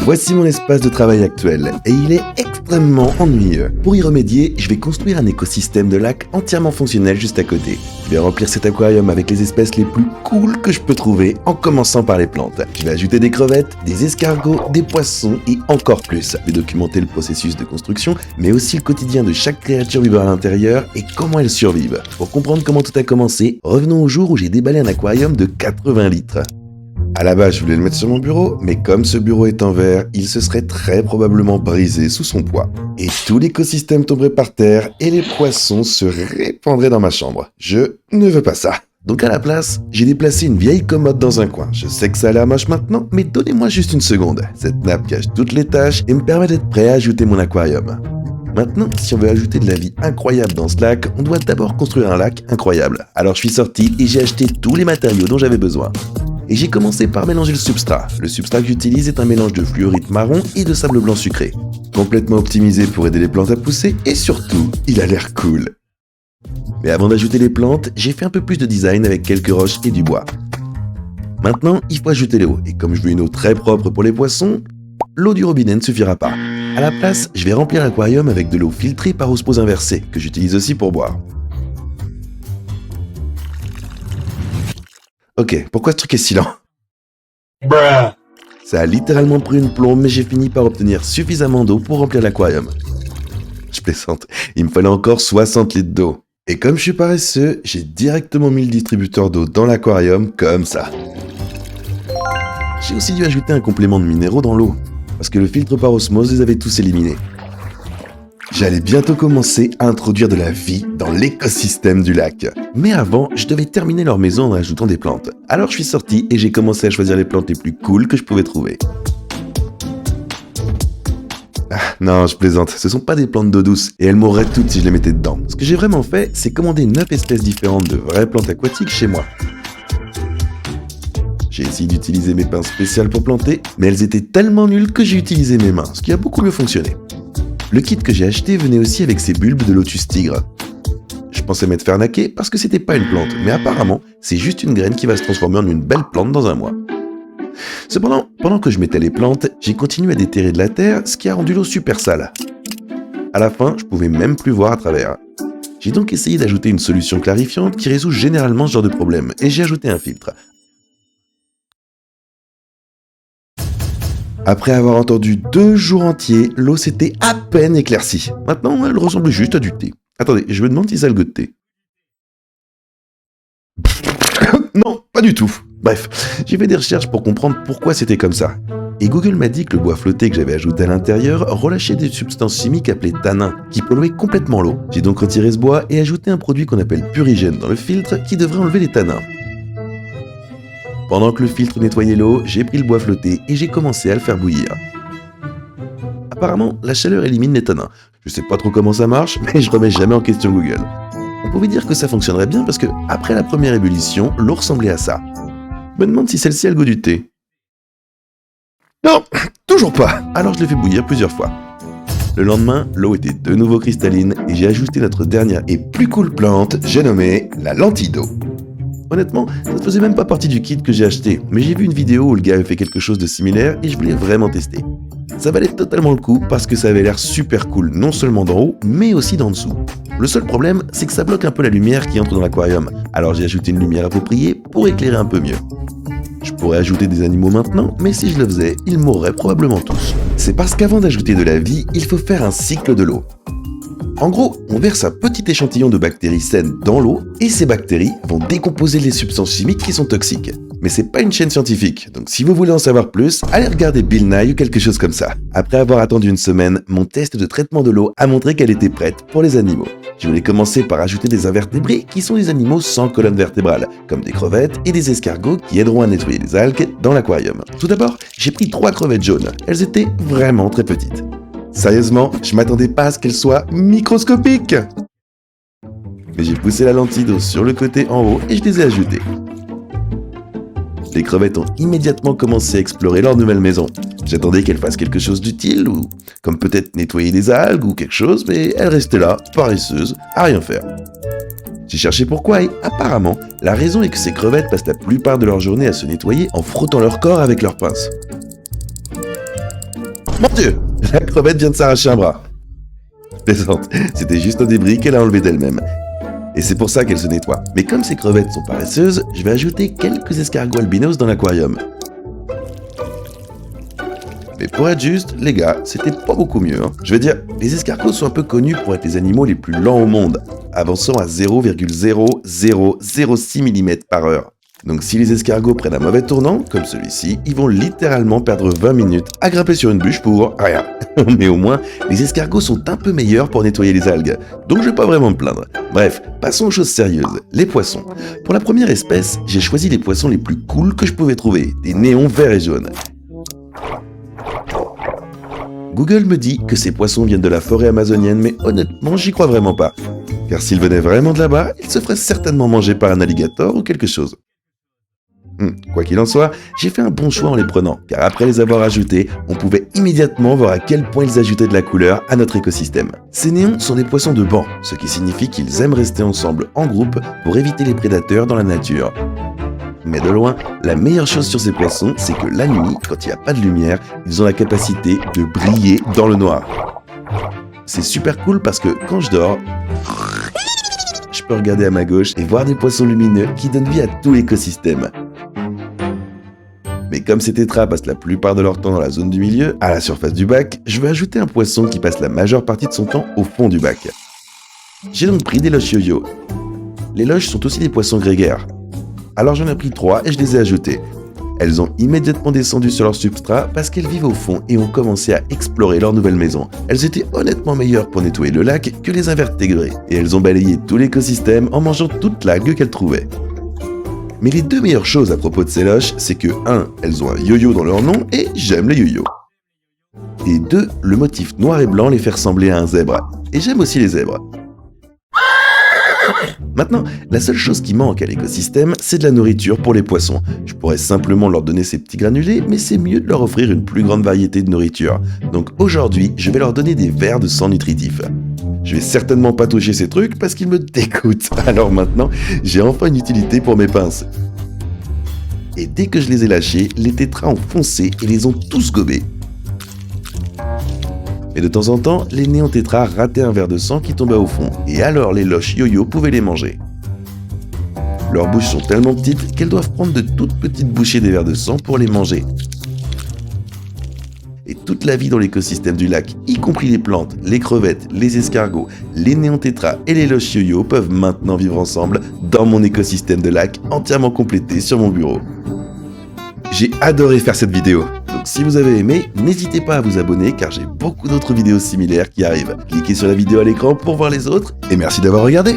Voici mon espace de travail actuel, et il est extrêmement ennuyeux. Pour y remédier, je vais construire un écosystème de lacs entièrement fonctionnel juste à côté. Je vais remplir cet aquarium avec les espèces les plus cool que je peux trouver, en commençant par les plantes. Je vais ajouter des crevettes, des escargots, des poissons et encore plus. Je vais documenter le processus de construction, mais aussi le quotidien de chaque créature vivant à l'intérieur et comment elles survivent. Pour comprendre comment tout a commencé, revenons au jour où j'ai déballé un aquarium de 80 litres. À la base, je voulais le mettre sur mon bureau, mais comme ce bureau est en verre, il se serait très probablement brisé sous son poids. Et tout l'écosystème tomberait par terre et les poissons se répandraient dans ma chambre. Je ne veux pas ça. Donc à la place, j'ai déplacé une vieille commode dans un coin. Je sais que ça a l'air moche maintenant, mais donnez-moi juste une seconde. Cette nappe cache toutes les tâches et me permet d'être prêt à ajouter mon aquarium. Maintenant, si on veut ajouter de la vie incroyable dans ce lac, on doit d'abord construire un lac incroyable. Alors je suis sorti et j'ai acheté tous les matériaux dont j'avais besoin. Et j'ai commencé par mélanger le substrat. Le substrat que j'utilise est un mélange de fluorite marron et de sable blanc sucré. Complètement optimisé pour aider les plantes à pousser et surtout, il a l'air cool. Mais avant d'ajouter les plantes, j'ai fait un peu plus de design avec quelques roches et du bois. Maintenant, il faut ajouter l'eau. Et comme je veux une eau très propre pour les poissons, l'eau du robinet ne suffira pas. À la place, je vais remplir l'aquarium avec de l'eau filtrée par osmose inversée, que j'utilise aussi pour boire. Ok, pourquoi ce truc est si lent ? Ça a littéralement pris une plombe, mais j'ai fini par obtenir suffisamment d'eau pour remplir l'aquarium. Je plaisante, il me fallait encore 60 litres d'eau. Et comme je suis paresseux, j'ai directement mis le distributeur d'eau dans l'aquarium, comme ça. J'ai aussi dû ajouter un complément de minéraux dans l'eau, parce que le filtre par osmose les avait tous éliminés. J'allais bientôt commencer à introduire de la vie dans l'écosystème du lac. Mais avant, je devais terminer leur maison en ajoutant des plantes. Alors je suis sorti et j'ai commencé à choisir les plantes les plus cool que je pouvais trouver. Ah, non, je plaisante, ce sont pas des plantes d'eau douce, et elles mourraient toutes si je les mettais dedans. Ce que j'ai vraiment fait, c'est commander 9 espèces différentes de vraies plantes aquatiques chez moi. J'ai essayé d'utiliser mes pinces spéciales pour planter, mais elles étaient tellement nulles que j'ai utilisé mes mains, ce qui a beaucoup mieux fonctionné. Le kit que j'ai acheté venait aussi avec ces bulbes de lotus tigre. Je pensais m'être fait arnaquer parce que c'était pas une plante, mais apparemment, c'est juste une graine qui va se transformer en une belle plante dans un mois. Cependant, pendant que je mettais les plantes, j'ai continué à déterrer de la terre, ce qui a rendu l'eau super sale. À la fin, je pouvais même plus voir à travers. J'ai donc essayé d'ajouter une solution clarifiante qui résout généralement ce genre de problème, et j'ai ajouté un filtre. Après avoir entendu 2 jours entiers, l'eau s'était à peine éclaircie. Maintenant, elle ressemble juste à du thé. Attendez, je me demande si ça a le goût de thé. Non, pas du tout. Bref, j'ai fait des recherches pour comprendre pourquoi c'était comme ça. Et Google m'a dit que le bois flotté que j'avais ajouté à l'intérieur relâchait des substances chimiques appelées tanins, qui polluaient complètement l'eau. J'ai donc retiré ce bois et ajouté un produit qu'on appelle Purigène dans le filtre qui devrait enlever les tanins. Pendant que le filtre nettoyait l'eau, j'ai pris le bois flotté et j'ai commencé à le faire bouillir. Apparemment, la chaleur élimine les tanins. Je sais pas trop comment ça marche, mais je remets jamais en question Google. On pouvait dire que ça fonctionnerait bien parce que, après la première ébullition, l'eau ressemblait à ça. Je me demande si celle-ci a le goût du thé. Non, toujours pas. Alors je l'ai fait bouillir plusieurs fois. Le lendemain, l'eau était de nouveau cristalline et j'ai ajouté notre dernière et plus cool plante, j'ai nommé la lentille d'eau. Honnêtement, ça ne faisait même pas partie du kit que j'ai acheté, mais j'ai vu une vidéo où le gars avait fait quelque chose de similaire et je voulais vraiment tester. Ça valait totalement le coup parce que ça avait l'air super cool, non seulement d'en haut, mais aussi d'en dessous. Le seul problème, c'est que ça bloque un peu la lumière qui entre dans l'aquarium, alors j'ai ajouté une lumière appropriée pour éclairer un peu mieux. Je pourrais ajouter des animaux maintenant, mais si je le faisais, ils mourraient probablement tous. C'est parce qu'avant d'ajouter de la vie, il faut faire un cycle de l'eau. En gros, on verse un petit échantillon de bactéries saines dans l'eau et ces bactéries vont décomposer les substances chimiques qui sont toxiques. Mais c'est pas une chaîne scientifique, donc si vous voulez en savoir plus, allez regarder Bill Nye ou quelque chose comme ça. Après avoir attendu une semaine, mon test de traitement de l'eau a montré qu'elle était prête pour les animaux. Je voulais commencer par ajouter des invertébrés qui sont des animaux sans colonne vertébrale, comme des crevettes et des escargots qui aideront à nettoyer les algues dans l'aquarium. Tout d'abord, j'ai pris 3 crevettes jaunes, elles étaient vraiment très petites. Sérieusement, je m'attendais pas à ce qu'elle soit microscopique. Mais j'ai poussé la lentille d'eau sur le côté en haut et je les ai ajoutées. Les crevettes ont immédiatement commencé à explorer leur nouvelle maison. J'attendais qu'elles fassent quelque chose d'utile, ou comme peut-être nettoyer des algues ou quelque chose, mais elles restaient là, paresseuses, à rien faire. J'ai cherché pourquoi et apparemment, la raison est que ces crevettes passent la plupart de leur journée à se nettoyer en frottant leur corps avec leurs pinces. Mon Dieu, la crevette vient de s'arracher un bras. Plaisante, c'était juste un débris qu'elle a enlevé d'elle-même. Et c'est pour ça qu'elle se nettoie. Mais comme ces crevettes sont paresseuses, je vais ajouter quelques escargots albinos dans l'aquarium. Mais pour être juste, les gars, c'était pas beaucoup mieux. Je veux dire, les escargots sont un peu connus pour être les animaux les plus lents au monde, avançant à 0,0006 mm par heure. Donc si les escargots prennent un mauvais tournant, comme celui-ci, ils vont littéralement perdre 20 minutes à grimper sur une bûche pour rien. Mais au moins, les escargots sont un peu meilleurs pour nettoyer les algues, donc je vais pas vraiment me plaindre. Bref, passons aux choses sérieuses, les poissons. Pour la première espèce, j'ai choisi les poissons les plus cool que je pouvais trouver, des néons verts et jaunes. Google me dit que ces poissons viennent de la forêt amazonienne, mais honnêtement, j'y crois vraiment pas. Car s'ils venaient vraiment de là-bas, ils se feraient certainement manger par un alligator ou quelque chose. Quoi qu'il en soit, j'ai fait un bon choix en les prenant, car après les avoir ajoutés, on pouvait immédiatement voir à quel point ils ajoutaient de la couleur à notre écosystème. Ces néons sont des poissons de banc, ce qui signifie qu'ils aiment rester ensemble en groupe pour éviter les prédateurs dans la nature. Mais de loin, la meilleure chose sur ces poissons, c'est que la nuit, quand il n'y a pas de lumière, ils ont la capacité de briller dans le noir. C'est super cool parce que quand je dors, je peux regarder à ma gauche et voir des poissons lumineux qui donnent vie à tout l'écosystème. Mais comme ces tétras passent la plupart de leur temps dans la zone du milieu, à la surface du bac, je vais ajouter un poisson qui passe la majeure partie de son temps au fond du bac. J'ai donc pris des loches yo-yo. Les loches sont aussi des poissons grégaires. Alors j'en ai pris 3 et je les ai ajotés. Elles ont immédiatement descendu sur leur substrat parce qu'elles vivent au fond et ont commencé à explorer leur nouvelle maison. Elles étaient honnêtement meilleures pour nettoyer le lac que les invertébrés, et elles ont balayé tout l'écosystème en mangeant toute l'algue qu'elles trouvaient. Mais les deux meilleures choses à propos de ces loches, c'est que 1. Elles ont un yo-yo dans leur nom et j'aime les yo-yo. Et 2. Le motif noir et blanc les fait ressembler à un zèbre. Et j'aime aussi les zèbres. Maintenant, la seule chose qui manque à l'écosystème, c'est de la nourriture pour les poissons. Je pourrais simplement leur donner ces petits granulés, mais c'est mieux de leur offrir une plus grande variété de nourriture. Donc aujourd'hui, je vais leur donner des verres de sang nutritif. Je vais certainement pas toucher ces trucs parce qu'ils me dégoûtent. Alors maintenant, j'ai enfin une utilité pour mes pinces. Et dès que je les ai lâchés, les tétras ont foncé et les ont tous gobés. Mais de temps en temps, les néons tétras rataient un verre de sang qui tombait au fond, et alors les loches yo-yo pouvaient les manger. Leurs bouches sont tellement petites qu'elles doivent prendre de toutes petites bouchées des verres de sang pour les manger. Et toute la vie dans l'écosystème du lac, y compris les plantes, les crevettes, les escargots, les néons tétras et les loches yo-yo peuvent maintenant vivre ensemble dans mon écosystème de lac entièrement complété sur mon bureau. J'ai adoré faire cette vidéo. Donc si vous avez aimé, n'hésitez pas à vous abonner car j'ai beaucoup d'autres vidéos similaires qui arrivent. Cliquez sur la vidéo à l'écran pour voir les autres et merci d'avoir regardé.